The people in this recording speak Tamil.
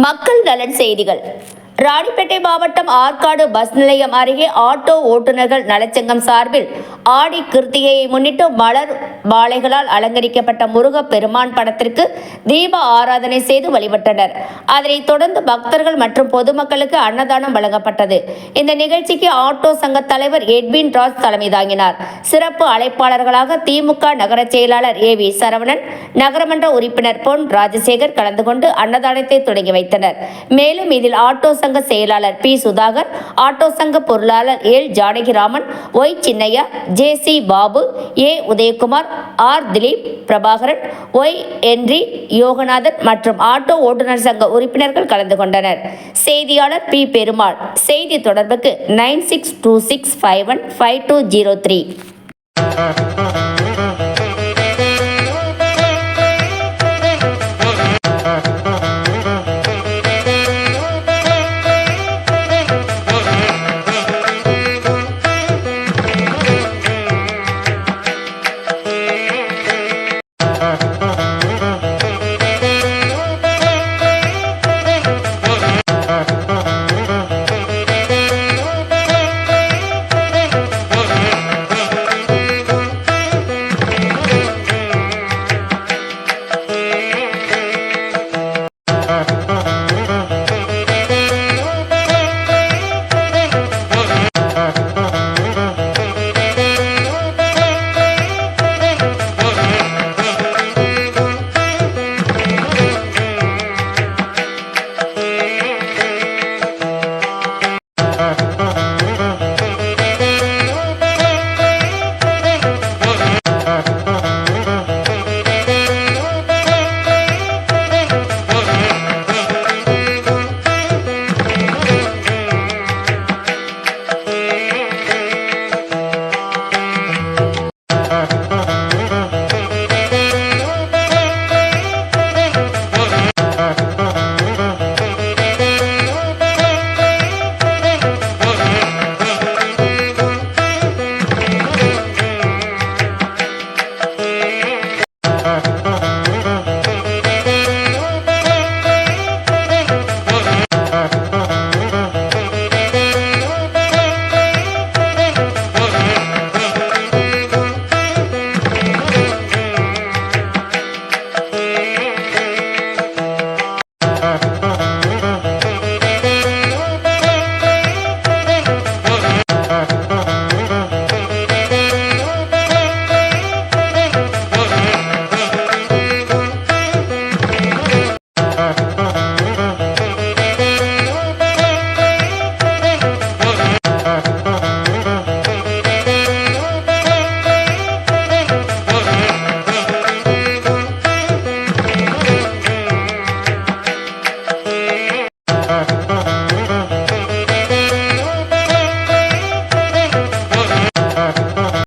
மக்கள் நலன் செய்திகள். ராணிப்பேட்டை மாவட்டம் ஆற்காடு பஸ் நிலையம் அருகே ஆட்டோ ஓட்டுநர்கள் நலச்சங்கம் சார்பில் ஆடி கிருத்திகையை முன்னிட்டு மலர் மாலைகளால் அலங்கரிக்கப்பட்ட முருகப்பெருமான் படத்திற்கு தீப ஆராதனை செய்து வழிபட்டனர். அதனைத் தொடர்ந்து பக்தர்கள் மற்றும் பொதுமக்களுக்கு அன்னதானம் வழங்கப்பட்டது. இந்த நிகழ்ச்சிக்கு ஆட்டோ சங்க தலைவர் எட்வின் ராஜ் தலைமை தாங்கினார். சிறப்பு அழைப்பாளர்களாக திமுக நகர செயலாளர் ஏ.வி. சரவணன், நகரமன்ற உறுப்பினர் பொன் ராஜசேகர் கலந்து கொண்டு அன்னதானத்தை தொடங்கி வைத்தனர். மேலும் இதில் ஆட்டோ சங்க செயலாளர் பி. சுதாகர், ஆட்டோ சங்க பொருளாளர் L. Janakiraman, Y. Chinnaiya, J. C. Babu, A. Udayakumar, R. Dilip, Prabhakaran, Y. Henry, Yoganathan மற்றும் ஆட்டோ ஓட்டுநர் சங்க உறுப்பினர்கள் கலந்து கொண்டனர். செய்தியாளர் பி. பெருமாள். செய்தி தொடர்புக்கு 9626515203.